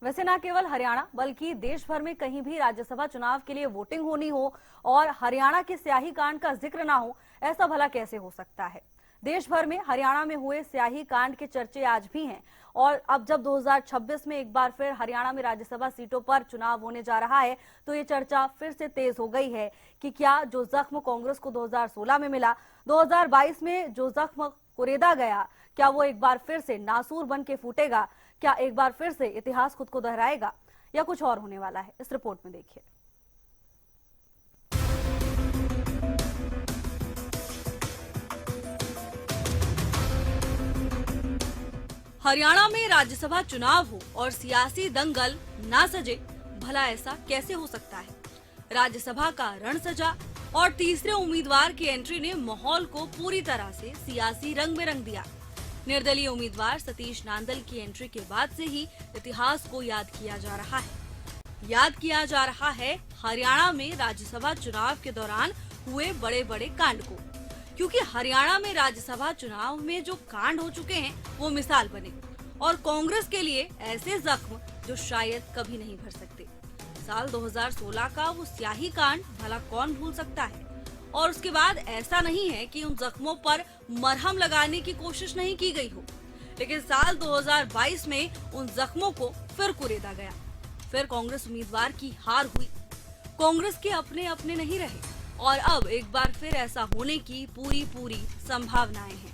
वैसे न केवल हरियाणा बल्कि देश भर में कहीं भी राज्यसभा चुनाव के लिए वोटिंग होनी हो और हरियाणा के स्याही कांड का जिक्र ना हो, ऐसा भला कैसे हो सकता है। देश भर में हरियाणा में हुए स्याही कांड के चर्चे आज भी हैं और अब जब 2026 में एक बार फिर हरियाणा में राज्यसभा सीटों पर चुनाव होने जा रहा है तो ये चर्चा फिर से तेज हो गई है कि क्या जो जख्म कांग्रेस को 2016 में मिला, 2022 में जो जख्म कुरेदा गया, क्या वो एक बार फिर से नासूर बन के फूटेगा। क्या एक बार फिर से इतिहास खुद को दोहराएगा या कुछ और होने वाला है, इस रिपोर्ट में देखिए। हरियाणा में राज्यसभा चुनाव हो और सियासी दंगल ना सजे, भला ऐसा कैसे हो सकता है। राज्यसभा का रण सजा और तीसरे उम्मीदवार की एंट्री ने माहौल को पूरी तरह से सियासी रंग में रंग दिया। निर्दलीय उम्मीदवार सतीश नांदल की एंट्री के बाद से ही इतिहास को याद किया जा रहा है। याद किया जा रहा है हरियाणा में राज्यसभा चुनाव के दौरान हुए बड़े बड़े कांड को, क्योंकि हरियाणा में राज्यसभा चुनाव में जो कांड हो चुके हैं वो मिसाल बने और कांग्रेस के लिए ऐसे जख्म जो शायद कभी नहीं भर सकते। साल 2016 का वो स्याही कांड भला कौन भूल सकता है। और उसके बाद ऐसा नहीं है कि उन जख्मों पर मरहम लगाने की कोशिश नहीं की गई हो, लेकिन साल 2022 में उन जख्मों को फिर कुरेदा गया। फिर कांग्रेस उम्मीदवार की हार हुई, कांग्रेस के अपने अपने नहीं रहे और अब एक बार फिर ऐसा होने की पूरी संभावनाएं हैं,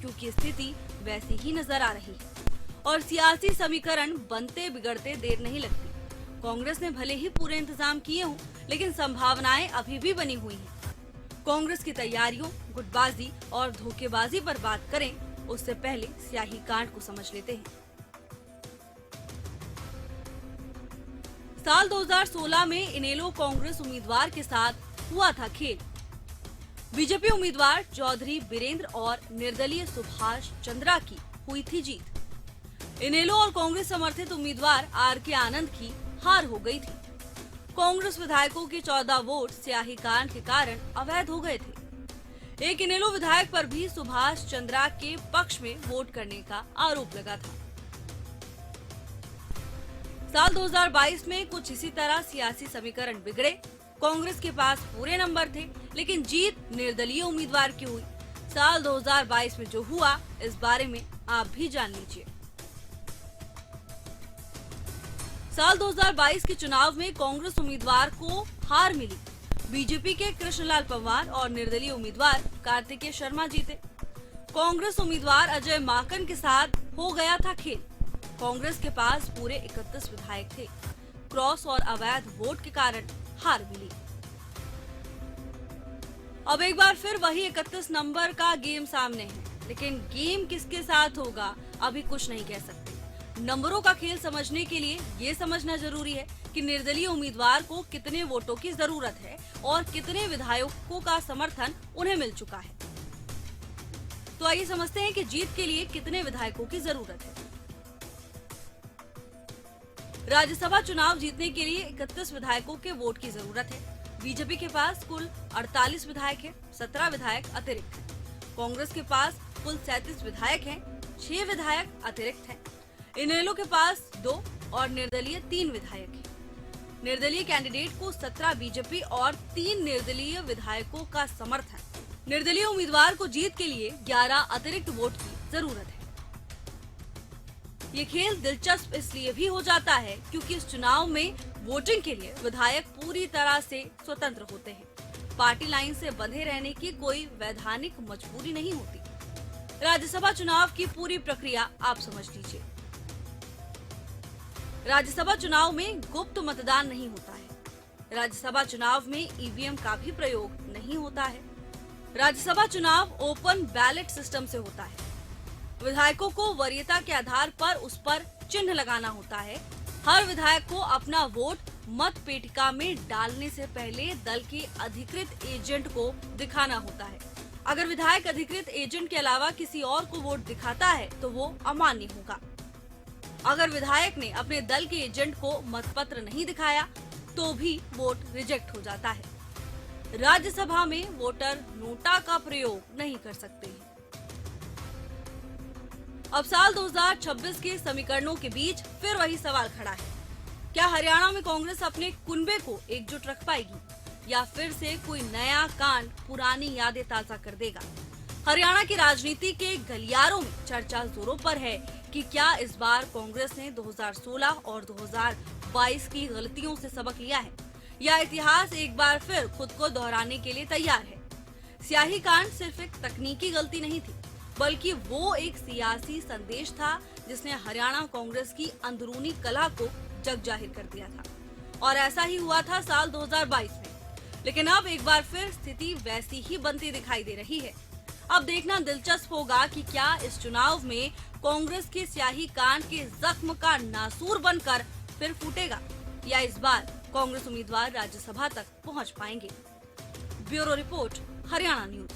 क्योंकि स्थिति वैसी ही नजर आ रही है और सियासी समीकरण बनते बिगड़ते देर नहीं लगती। कांग्रेस ने भले ही पूरे इंतजाम किए हों, लेकिन संभावनाएं अभी भी बनी हुई हैं। कांग्रेस की तैयारियों, गुटबाजी और धोखेबाजी पर बात करें उससे पहले स्याही कांड को समझ लेते हैं। साल 2016 में इनेलो कांग्रेस उम्मीदवार के साथ हुआ था खेल। बीजेपी उम्मीदवार चौधरी बीरेंद्र और निर्दलीय सुभाष चंद्रा की हुई थी जीत। इनेलो और कांग्रेस समर्थित उम्मीदवार आर.के. आनंद की हार हो गई थी। कांग्रेस विधायकों के 14 वोट स्याही कांड के कारण अवैध हो गए थे। एक इनेलो विधायक पर भी सुभाष चंद्रा के पक्ष में वोट करने का आरोप लगा था। साल 2022 में कुछ इसी तरह सियासी समीकरण बिगड़े। कांग्रेस के पास पूरे नंबर थे, लेकिन जीत निर्दलीय उम्मीदवार की हुई। साल 2022 में जो हुआ, इस बारे में आप भी जान लीजिए। साल 2022 के चुनाव में कांग्रेस उम्मीदवार को हार मिली। बीजेपी के कृष्णलाल पंवार और निर्दलीय उम्मीदवार कार्तिकेय शर्मा जीते। कांग्रेस उम्मीदवार अजय माकन के साथ हो गया था खेल। कांग्रेस के पास पूरे 31 विधायक थे। क्रॉस और अवैध वोट के कारण हार मिली। अब एक बार फिर वही 31 नंबर का गेम सामने है, लेकिन गेम किसके साथ होगा अभी कुछ नहीं कह सकते। नंबरों का खेल समझने के लिए ये समझना जरूरी है कि निर्दलीय उम्मीदवार को कितने वोटों की जरूरत है और कितने विधायकों का समर्थन उन्हें मिल चुका है। तो आइए समझते हैं कि जीत के लिए कितने विधायकों की जरूरत है। राज्यसभा चुनाव जीतने के लिए 31 विधायकों के वोट की जरूरत है। बीजेपी के पास कुल 48 विधायक हैं, 17 विधायक अतिरिक्त हैं। कांग्रेस के पास कुल 37 विधायक हैं, 6 विधायक अतिरिक्त हैं। इनेलो के पास 2 और निर्दलीय 3 विधायक हैं। निर्दलीय कैंडिडेट को 17 बीजेपी और 3 निर्दलीय विधायकों का समर्थन। निर्दलीय उम्मीदवार को जीत के लिए 11 अतिरिक्त वोट की जरूरत है। ये खेल दिलचस्प इसलिए भी हो जाता है क्योंकि इस चुनाव में वोटिंग के लिए विधायक पूरी तरह से स्वतंत्र होते हैं। पार्टी लाइन से बंधे रहने की कोई वैधानिक मजबूरी नहीं होती। राज्यसभा चुनाव की पूरी प्रक्रिया आप समझ लीजिए। राज्यसभा चुनाव में गुप्त मतदान नहीं होता है। राज्यसभा चुनाव में ईवीएम का भी प्रयोग नहीं होता है। राज्यसभा चुनाव ओपन बैलेट सिस्टम से होता है। विधायकों को वरीयता के आधार पर उस पर चिन्ह लगाना होता है। हर विधायक को अपना वोट मत पेटिका में डालने से पहले दल के अधिकृत एजेंट को दिखाना होता है। अगर विधायक अधिकृत एजेंट के अलावा किसी और को वोट दिखाता है तो वो अमान्य होगा। अगर विधायक ने अपने दल के एजेंट को मतपत्र नहीं दिखाया तो भी वोट रिजेक्ट हो जाता है। राज्यसभा में वोटर नोटा का प्रयोग नहीं कर सकते हैं। अब साल 2026 के समीकरणों के बीच फिर वही सवाल खड़ा है। क्या हरियाणा में कांग्रेस अपने कुनबे को एकजुट रख पाएगी या फिर से कोई नया कांड पुरानी यादें ताजा कर देगा? हरियाणा की राजनीति के गलियारों में चर्चा जोरों पर है कि क्या इस बार कांग्रेस ने 2016 और 2022 की गलतियों से सबक लिया है या इतिहास एक बार फिर खुद को दोहराने के लिए तैयार है। स्याही कांड सिर्फ एक तकनीकी गलती नहीं थी, बल्कि वो एक सियासी संदेश था जिसने हरियाणा कांग्रेस की अंदरूनी कला को जग जाहिर कर दिया था। और ऐसा ही हुआ था साल 2022 में। लेकिन अब एक बार फिर स्थिति वैसी ही बनती दिखाई दे रही है। अब देखना दिलचस्प होगा कि क्या इस चुनाव में कांग्रेस के स्याही कांड के जख्म का नासूर बनकर फिर फूटेगा या इस बार कांग्रेस उम्मीदवार राज्यसभा तक पहुंच पाएंगे। Bureau report, Haryana news.